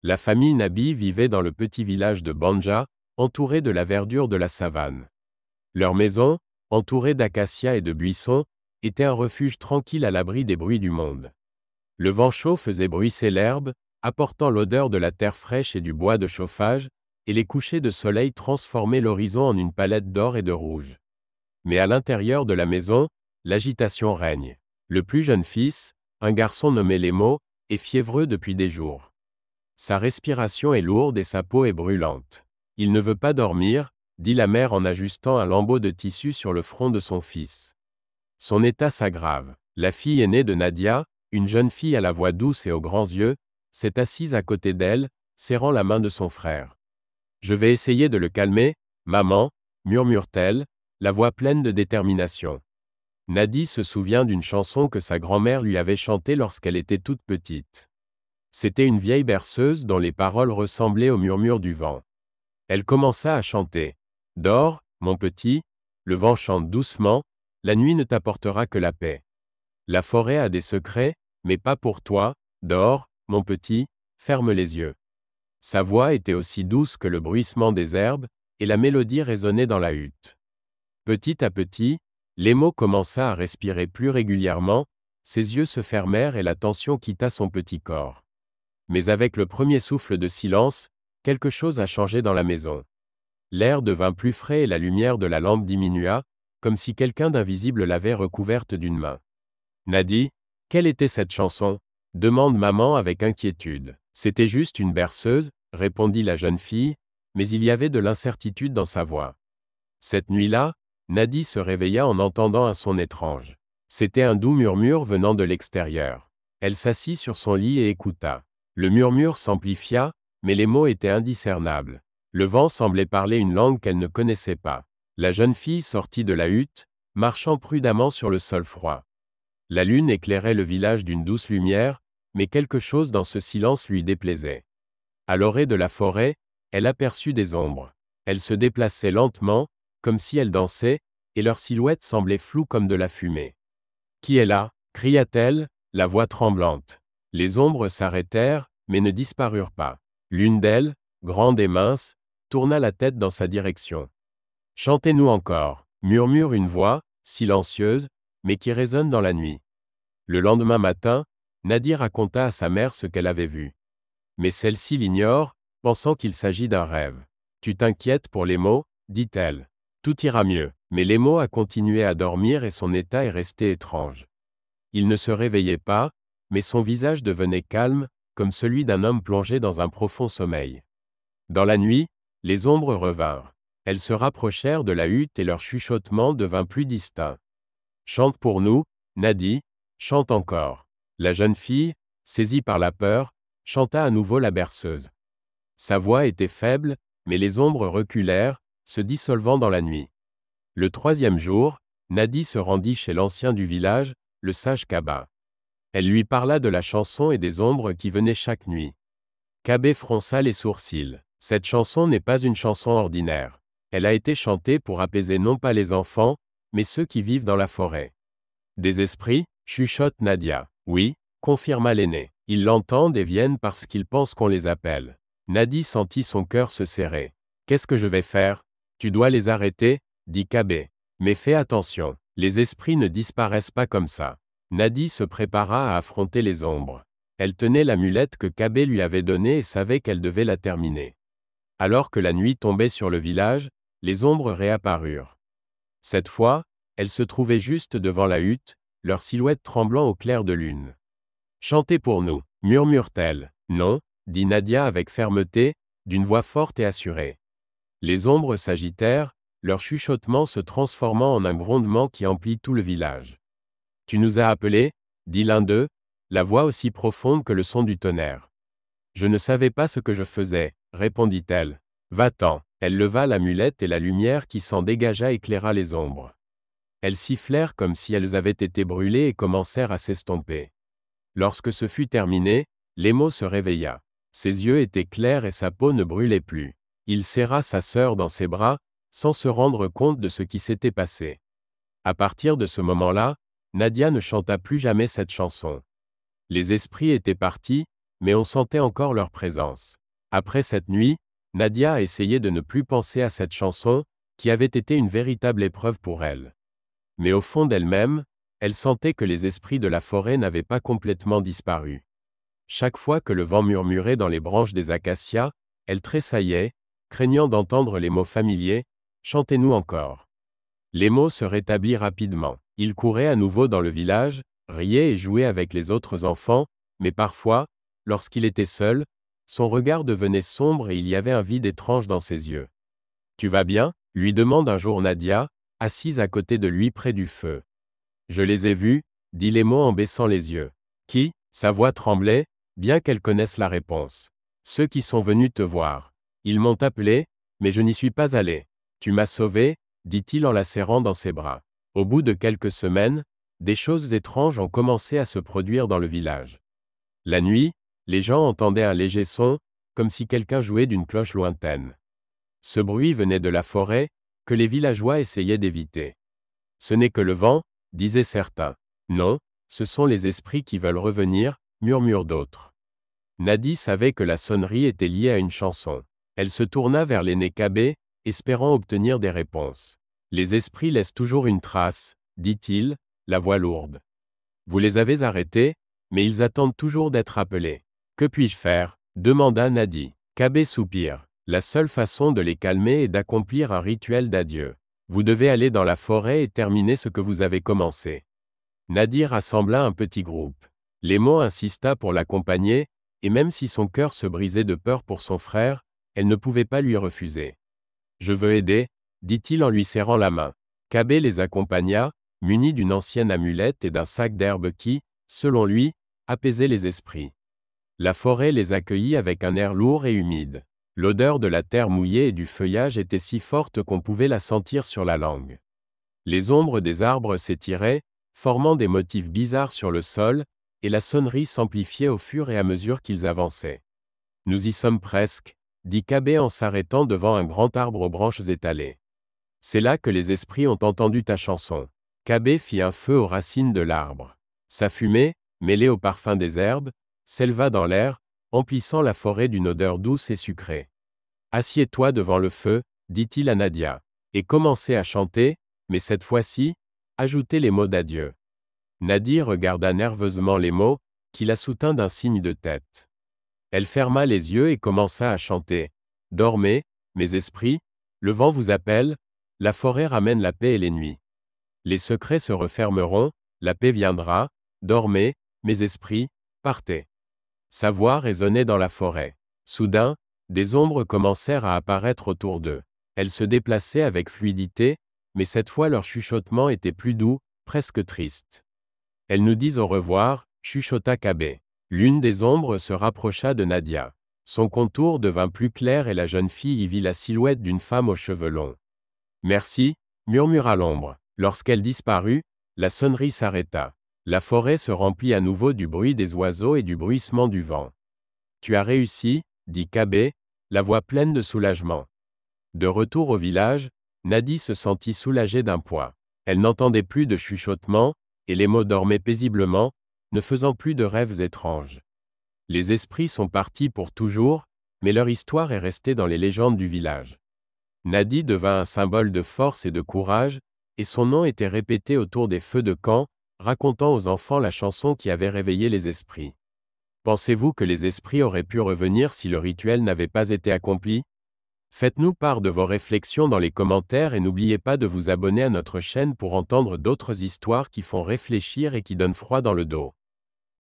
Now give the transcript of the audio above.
La famille Nabi vivait dans le petit village de Banja, entouré de la verdure de la savane. Leur maison, entourée d'acacias et de buissons, était un refuge tranquille à l'abri des bruits du monde. Le vent chaud faisait bruisser l'herbe, apportant l'odeur de la terre fraîche et du bois de chauffage, et les couchers de soleil transformaient l'horizon en une palette d'or et de rouge. Mais à l'intérieur de la maison, l'agitation règne. Le plus jeune fils, un garçon nommé Lemo, est fiévreux depuis des jours. Sa respiration est lourde et sa peau est brûlante. Il ne veut pas dormir, dit la mère en ajustant un lambeau de tissu sur le front de son fils. Son état s'aggrave. La fille aînée de Nadia, une jeune fille à la voix douce et aux grands yeux, s'est assise à côté d'elle, serrant la main de son frère. « Je vais essayer de le calmer, maman, » murmure-t-elle, la voix pleine de détermination. Nadie se souvient d'une chanson que sa grand-mère lui avait chantée lorsqu'elle était toute petite. C'était une vieille berceuse dont les paroles ressemblaient au murmure du vent. Elle commença à chanter. « Dors, mon petit, le vent chante doucement, la nuit ne t'apportera que la paix. La forêt a des secrets, mais pas pour toi, dors, mon petit, ferme les yeux. » Sa voix était aussi douce que le bruissement des herbes, et la mélodie résonnait dans la hutte. Petit à petit, Lemo commença à respirer plus régulièrement, ses yeux se fermèrent et la tension quitta son petit corps. Mais avec le premier souffle de silence, quelque chose a changé dans la maison. L'air devint plus frais et la lumière de la lampe diminua, comme si quelqu'un d'invisible l'avait recouverte d'une main. « Nadie, quelle était cette chanson ?» demande maman avec inquiétude. « C'était juste une berceuse, » répondit la jeune fille, mais il y avait de l'incertitude dans sa voix. Cette nuit-là, Nadie se réveilla en entendant un son étrange. C'était un doux murmure venant de l'extérieur. Elle s'assit sur son lit et écouta. Le murmure s'amplifia, mais les mots étaient indiscernables. Le vent semblait parler une langue qu'elle ne connaissait pas. La jeune fille sortit de la hutte, marchant prudemment sur le sol froid. La lune éclairait le village d'une douce lumière, mais quelque chose dans ce silence lui déplaisait. À l'orée de la forêt, elle aperçut des ombres. Elles se déplaçaient lentement, comme si elles dansaient, et leurs silhouettes semblaient floues comme de la fumée. « Qui est là » cria-t-elle, la voix tremblante. Les ombres s'arrêtèrent, mais ne disparurent pas. L'une d'elles, grande et mince, tourna la tête dans sa direction. « Chantez-nous encore » murmure une voix, silencieuse, mais qui résonne dans la nuit. Le lendemain matin, Nadie raconta à sa mère ce qu'elle avait vu. Mais celle-ci l'ignore, pensant qu'il s'agit d'un rêve. « Tu t'inquiètes pour les mots » dit-elle. « Tout ira mieux. » Mais Lemo a continué à dormir et son état est resté étrange. Il ne se réveillait pas, mais son visage devenait calme, comme celui d'un homme plongé dans un profond sommeil. Dans la nuit, les ombres revinrent. Elles se rapprochèrent de la hutte et leur chuchotement devint plus distinct. « Chante pour nous, Nadie, chante encore. » La jeune fille, saisie par la peur, chanta à nouveau la berceuse. Sa voix était faible, mais les ombres reculèrent, se dissolvant dans la nuit. Le troisième jour, Nadie se rendit chez l'ancien du village, le sage Kaba. Elle lui parla de la chanson et des ombres qui venaient chaque nuit. Kabé fronça les sourcils. « Cette chanson n'est pas une chanson ordinaire. Elle a été chantée pour apaiser non pas les enfants, mais ceux qui vivent dans la forêt. »« Des esprits » chuchote Nadia. « Oui, » confirma l'aîné. « Ils l'entendent et viennent parce qu'ils pensent qu'on les appelle. » Nadie sentit son cœur se serrer. « Qu'est-ce que je vais faire ? Tu dois les arrêter, dit Kabé. Mais fais attention, les esprits ne disparaissent pas comme ça. » Nadie se prépara à affronter les ombres. Elle tenait l'amulette que Kabé lui avait donnée et savait qu'elle devait la terminer. Alors que la nuit tombait sur le village, les ombres réapparurent. Cette fois, elles se trouvaient juste devant la hutte, leurs silhouettes tremblant au clair de lune. « Chantez pour nous, » murmure-t-elle. « Non, » dit Nadia avec fermeté, d'une voix forte et assurée. Les ombres s'agitèrent, leur chuchotement se transformant en un grondement qui emplit tout le village. « Tu nous as appelés » dit l'un d'eux, la voix aussi profonde que le son du tonnerre. « Je ne savais pas ce que je faisais, » répondit-elle. « Va-t'en. » Elle leva l'amulette et la lumière qui s'en dégagea éclaira les ombres. Elles sifflèrent comme si elles avaient été brûlées et commencèrent à s'estomper. Lorsque ce fut terminé, Lemo se réveilla. Ses yeux étaient clairs et sa peau ne brûlait plus. Il serra sa sœur dans ses bras, sans se rendre compte de ce qui s'était passé. À partir de ce moment-là, Nadia ne chanta plus jamais cette chanson. Les esprits étaient partis, mais on sentait encore leur présence. Après cette nuit, Nadia a essayé de ne plus penser à cette chanson, qui avait été une véritable épreuve pour elle. Mais au fond d'elle-même, elle sentait que les esprits de la forêt n'avaient pas complètement disparu. Chaque fois que le vent murmurait dans les branches des acacias, elle tressaillait, craignant d'entendre les mots familiers « Chantez-nous encore ». Les mots se rétablissent rapidement. Il courait à nouveau dans le village, riait et jouait avec les autres enfants, mais parfois, lorsqu'il était seul, son regard devenait sombre et il y avait un vide étrange dans ses yeux. « Tu vas bien ?» lui demande un jour Nadia, assise à côté de lui près du feu. « Je les ai vus » dit Lemo en baissant les yeux. « Qui » Sa voix tremblait, bien qu'elle connaisse la réponse. « Ceux qui sont venus te voir. Ils m'ont appelé, mais je n'y suis pas allé. Tu m'as sauvé » dit-il en la serrant dans ses bras. Au bout de quelques semaines, des choses étranges ont commencé à se produire dans le village. La nuit, les gens entendaient un léger son, comme si quelqu'un jouait d'une cloche lointaine. Ce bruit venait de la forêt, que les villageois essayaient d'éviter. Ce n'est que le vent, disaient certains. Non, ce sont les esprits qui veulent revenir, murmurent d'autres. Nadie savait que la sonnerie était liée à une chanson. Elle se tourna vers l'aîné Kabé, espérant obtenir des réponses. Les esprits laissent toujours une trace, dit-il, la voix lourde. Vous les avez arrêtés, mais ils attendent toujours d'être appelés. Que puis-je faire demanda Nadie. Kabé soupire. La seule façon de les calmer est d'accomplir un rituel d'adieu. Vous devez aller dans la forêt et terminer ce que vous avez commencé. Nadie rassembla un petit groupe. Lemo insista pour l'accompagner, et même si son cœur se brisait de peur pour son frère, elle ne pouvait pas lui refuser. Je veux aider, dit-il en lui serrant la main. Kabé les accompagna, muni d'une ancienne amulette et d'un sac d'herbe qui, selon lui, apaisait les esprits. La forêt les accueillit avec un air lourd et humide. L'odeur de la terre mouillée et du feuillage était si forte qu'on pouvait la sentir sur la langue. Les ombres des arbres s'étiraient, formant des motifs bizarres sur le sol, et la sonnerie s'amplifiait au fur et à mesure qu'ils avançaient. Nous y sommes presque, dit Kabé en s'arrêtant devant un grand arbre aux branches étalées. C'est là que les esprits ont entendu ta chanson. Kabé fit un feu aux racines de l'arbre. Sa fumée, mêlée au parfum des herbes, s'éleva dans l'air, emplissant la forêt d'une odeur douce et sucrée. Assieds-toi devant le feu, dit-il à Nadia, et commencez à chanter, mais cette fois-ci, ajoutez les mots d'adieu. Nadie regarda nerveusement les mots, qui la soutint d'un signe de tête. Elle ferma les yeux et commença à chanter. Dormez, mes esprits, le vent vous appelle, la forêt ramène la paix et les nuits. Les secrets se refermeront, la paix viendra, dormez, mes esprits, partez. Sa voix résonnait dans la forêt. Soudain, des ombres commencèrent à apparaître autour d'eux. Elles se déplaçaient avec fluidité, mais cette fois leur chuchotement était plus doux, presque triste. Elles nous disent au revoir, chuchota Kabé. L'une des ombres se rapprocha de Nadia. Son contour devint plus clair et la jeune fille y vit la silhouette d'une femme aux cheveux longs. Merci, murmura l'ombre. Lorsqu'elle disparut, la sonnerie s'arrêta. La forêt se remplit à nouveau du bruit des oiseaux et du bruissement du vent. Tu as réussi, dit Kabé, la voix pleine de soulagement. De retour au village, Nadie se sentit soulagée d'un poids. Elle n'entendait plus de chuchotements, et les mots dormaient paisiblement, ne faisant plus de rêves étranges. Les esprits sont partis pour toujours, mais leur histoire est restée dans les légendes du village. Nadie devint un symbole de force et de courage, et son nom était répété autour des feux de camp, racontant aux enfants la chanson qui avait réveillé les esprits. Pensez-vous que les esprits auraient pu revenir si le rituel n'avait pas été accompli? Faites-nous part de vos réflexions dans les commentaires et n'oubliez pas de vous abonner à notre chaîne pour entendre d'autres histoires qui font réfléchir et qui donnent froid dans le dos.